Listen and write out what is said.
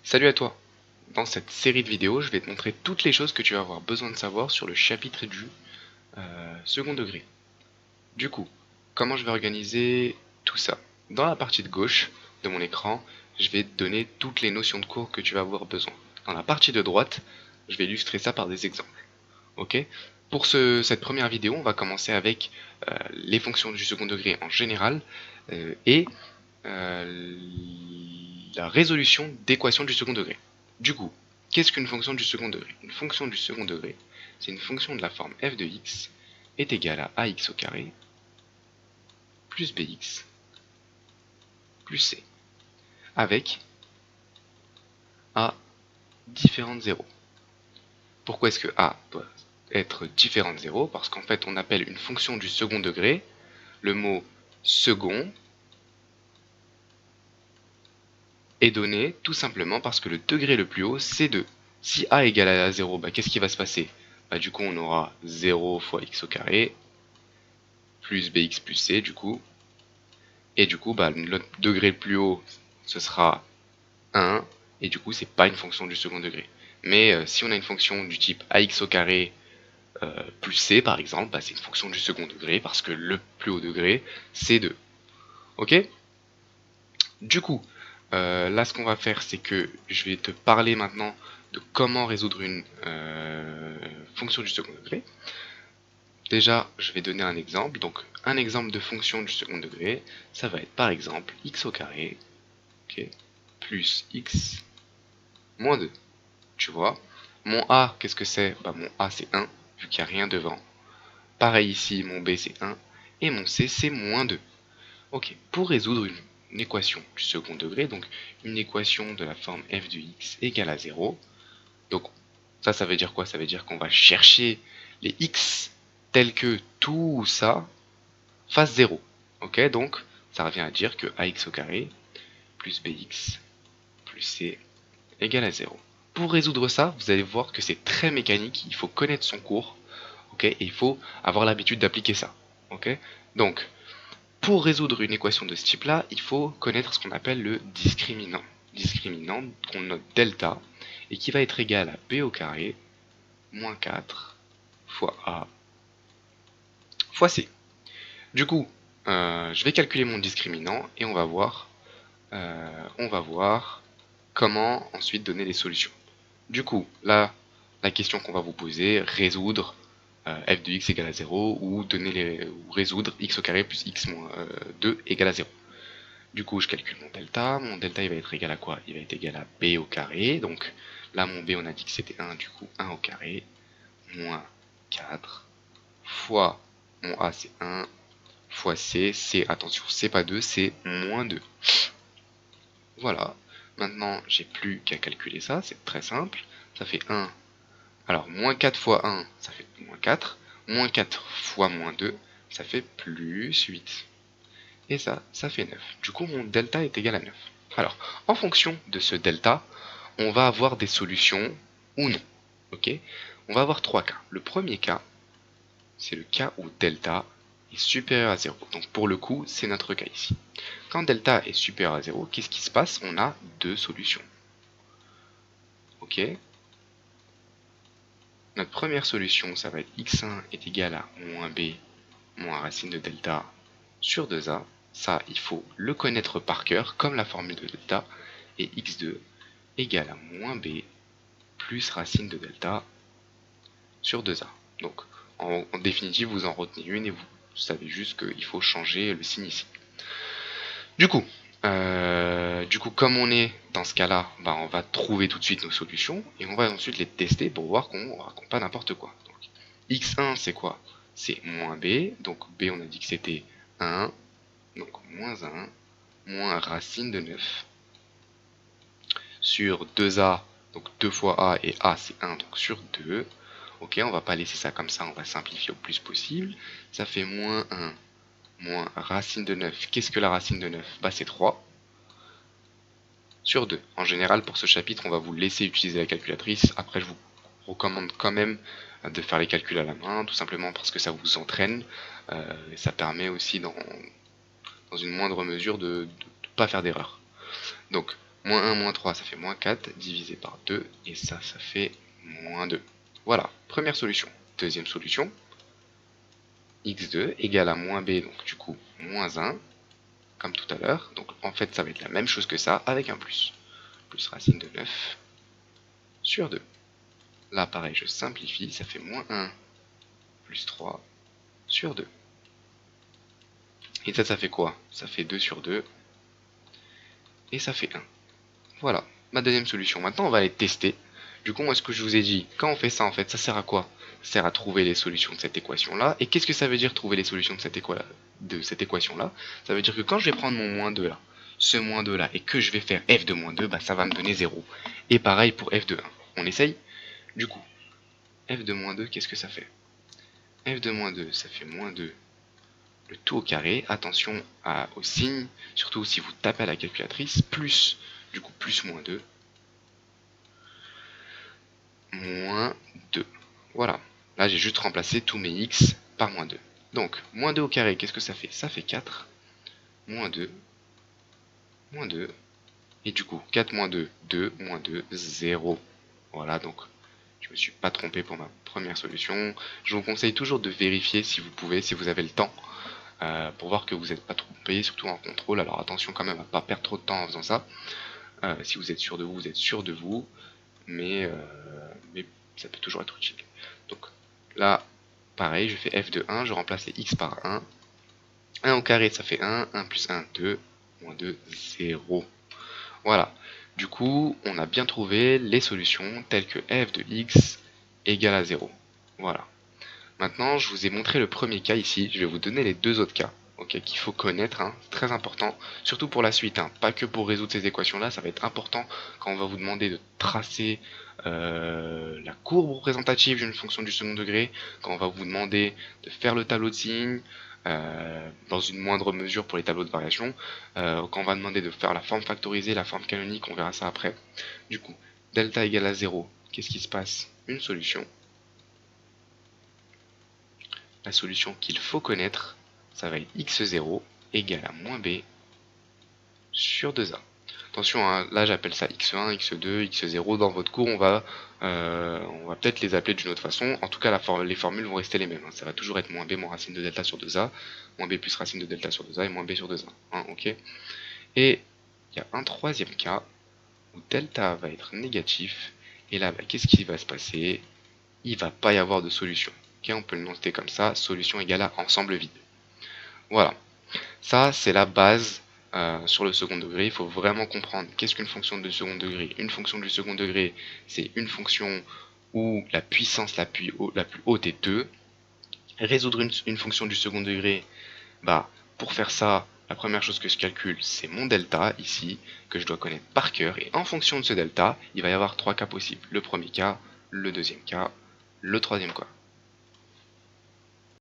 Salut à toi! Dans cette série de vidéos, je vais te montrer toutes les choses que tu vas avoir besoin de savoir sur le chapitre du second degré. Du coup, comment je vais organiser tout ça? Dans la partie de gauche de mon écran, je vais te donner toutes les notions de cours que tu vas avoir besoin. Dans la partie de droite, je vais illustrer ça par des exemples. Ok? Pour cette première vidéo, on va commencer avec les fonctions du second degré en général et euh, la résolution d'équations du second degré. Du coup, qu'est-ce qu'une fonction du second degré? Une fonction du second degré, c'est une fonction de la forme f de x est égale à ax au carré plus bx plus c, avec a différent de 0. Pourquoi est-ce que a doit être différent de 0? Parce qu'en fait, on appelle une fonction du second degré le mot second est donné tout simplement parce que le degré le plus haut, c'est 2. Si a égale à 0, qu'est-ce qui va se passer? Du coup, on aura 0 fois x au carré, plus bx plus c, du coup. Et du coup, le degré le plus haut, ce sera 1. Et du coup, c'est pas une fonction du second degré. Mais si on a une fonction du type ax au carré plus c, par exemple, c'est une fonction du second degré parce que le plus haut degré, c'est 2. Ok? Du coup, là, ce qu'on va faire, c'est que je vais te parler maintenant de comment résoudre une fonction du second degré. Déjà, je vais donner un exemple. Donc, un exemple de fonction du second degré, ça va être par exemple x au carré okay, plus x moins 2. Tu vois, mon a, qu'est-ce que c'est? Mon a, c'est 1, vu qu'il n'y a rien devant. Pareil ici, mon b, c'est 1. Et mon c, c'est moins 2. Ok, pour résoudre une équation du second degré, donc une équation de la forme f de x égale à 0. Donc ça veut dire quoi? Ça veut dire qu'on va chercher les x tels que tout ça fasse 0. Ok, donc ça revient à dire que ax au carré plus bx plus c égale à 0. Pour résoudre ça, vous allez voir que c'est très mécanique, il faut connaître son cours, ok, et il faut avoir l'habitude d'appliquer ça. Ok, donc pour résoudre une équation de ce type-là, il faut connaître ce qu'on appelle le discriminant. Discriminant qu'on note delta et qui va être égal à b au carré moins 4 fois a fois c. Du coup, je vais calculer mon discriminant et on va voir comment ensuite donner les solutions. Du coup, là, la question qu'on va vous poser, résoudre f de x égale à 0 ou résoudre x au carré plus x moins 2 égale à 0. Du coup, je calcule mon delta. Mon delta, il va être égal à quoi? Il va être égal à b au carré. Donc là, mon b, on a dit que c'était 1, du coup 1 au carré, moins 4, fois mon a, c'est 1, fois c, attention, c'est pas 2, c'est moins 2. Voilà. Maintenant, j'ai plus qu'à calculer ça, c'est très simple. Ça fait 1. Alors, moins 4 fois 1, ça fait moins 4. Moins 4 fois moins 2, ça fait plus 8. Et ça fait 9. Du coup, mon delta est égal à 9. Alors, en fonction de ce delta, on va avoir des solutions ou non. Ok? On va avoir trois cas. Le premier cas, c'est le cas où delta est supérieur à 0. Donc pour le coup, c'est notre cas ici. Quand delta est supérieur à 0, qu'est-ce qui se passe? On a deux solutions. Ok? Notre première solution, ça va être x1 est égal à moins b moins racine de delta sur 2a. Ça, il faut le connaître par cœur, comme la formule de delta. Et x2 égale à moins b plus racine de delta sur 2a. Donc, en définitive, vous en retenez une et vous savez juste qu'il faut changer le signe ici. Du coup, comme on est dans ce cas-là, on va trouver tout de suite nos solutions et on va ensuite les tester pour voir qu'on ne raconte pas n'importe quoi. Donc, x1, c'est quoi? C'est moins b. Donc, b, on a dit que c'était 1. Donc, moins 1, moins racine de 9 sur 2a. Donc, 2 fois a et a, c'est 1, donc sur 2. Ok, on va pas laisser ça comme ça, on va simplifier au plus possible. Ça fait moins 1, moins racine de 9. Qu'est-ce que la racine de 9? C'est 3 sur 2. En général, pour ce chapitre, on va vous laisser utiliser la calculatrice. Après, je vous recommande quand même de faire les calculs à la main, tout simplement parce que ça vous entraîne. Et ça permet aussi, dans une moindre mesure, de ne pas faire d'erreur. Donc, Moins 1, moins 3, ça fait moins 4, divisé par 2, et ça fait moins 2. Voilà, première solution. Deuxième solution, x2 égale à moins b, donc du coup, moins 1, comme tout à l'heure. Donc en fait, ça va être la même chose que ça, avec un plus. Plus racine de 9 sur 2. Là, pareil, je simplifie, ça fait moins 1 plus 3 sur 2. Et ça fait quoi? Ça fait 2 sur 2, et ça fait 1. Voilà, ma deuxième solution. Maintenant, on va aller tester. Du coup, moi, ce que je vous ai dit, quand on fait ça, en fait, ça sert à quoi? Ça sert à trouver les solutions de cette équation-là. Et qu'est-ce que ça veut dire trouver les solutions de cette équation-là? Ça veut dire que quand je vais prendre mon moins 2 là, ce moins 2 là, et que je vais faire f de moins 2, bah, ça va me donner 0. Et pareil pour f de 1. On essaye? Du coup, f de moins 2, qu'est-ce que ça fait? F de moins 2, ça fait moins 2 le tout au carré. Attention au signe, surtout si vous tapez à la calculatrice, plus, du coup, plus moins 2, moins 2. Voilà. Là, j'ai juste remplacé tous mes x par moins 2. Donc, moins 2 au carré, qu'est-ce que ça fait? Ça fait 4. Moins 2. Moins 2. Et du coup, 4 moins 2, 2. Moins 2, 0. Voilà, donc je me suis pas trompé pour ma première solution. Je vous conseille toujours de vérifier si vous pouvez, si vous avez le temps, pour voir que vous n'êtes pas trompé, surtout en contrôle. Alors attention quand même à pas perdre trop de temps en faisant ça. Si vous êtes sûr de vous, vous êtes sûr de vous. Mais ça peut toujours être utile. Donc là, pareil, je fais f de 1, je remplace les x par 1. 1 au carré, ça fait 1. 1 plus 1, 2. Moins 2, 0. Voilà. Du coup, on a bien trouvé les solutions telles que f de x égale à 0. Voilà. Maintenant, je vous ai montré le premier cas ici. Je vais vous donner les deux autres cas, okay, qu'il faut connaître. Hein. C'est très important, surtout pour la suite. Hein. Pas que pour résoudre ces équations-là. Ça va être important quand on va vous demander de tracer la courbe représentative d'une fonction du second degré, quand on va vous demander de faire le tableau de signes, dans une moindre mesure pour les tableaux de variation, quand on va demander de faire la forme factorisée, la forme canonique, on verra ça après. Du coup, delta égale à 0, qu'est-ce qui se passe? Une solution. La solution qu'il faut connaître, ça va être x0 égale à moins b sur 2a. Attention, hein, là j'appelle ça x1, x2, x0. Dans votre cours, on va peut-être les appeler d'une autre façon. En tout cas, les formules vont rester les mêmes. Hein. Ça va toujours être moins b moins racine de delta sur 2a, moins b plus racine de delta sur 2a et moins b sur 2a. Hein, ok. Et il y a un troisième cas où delta va être négatif. Et là, bah, qu'est-ce qui va se passer? Il va pas y avoir de solution. Okay, on peut le noter comme ça, solution égale à ensemble vide. Voilà. Ça, c'est la base. Sur le second degré, il faut vraiment comprendre qu'est-ce qu'une fonction de second degré. Une fonction du second degré, c'est une fonction où la puissance la plus haute est 2. Résoudre une fonction du second degré, bah, pour faire ça, la première chose que je calcule, c'est mon delta, ici, que je dois connaître par cœur. Et en fonction de ce delta, il va y avoir trois cas possibles. Le premier cas, le deuxième cas, le troisième cas.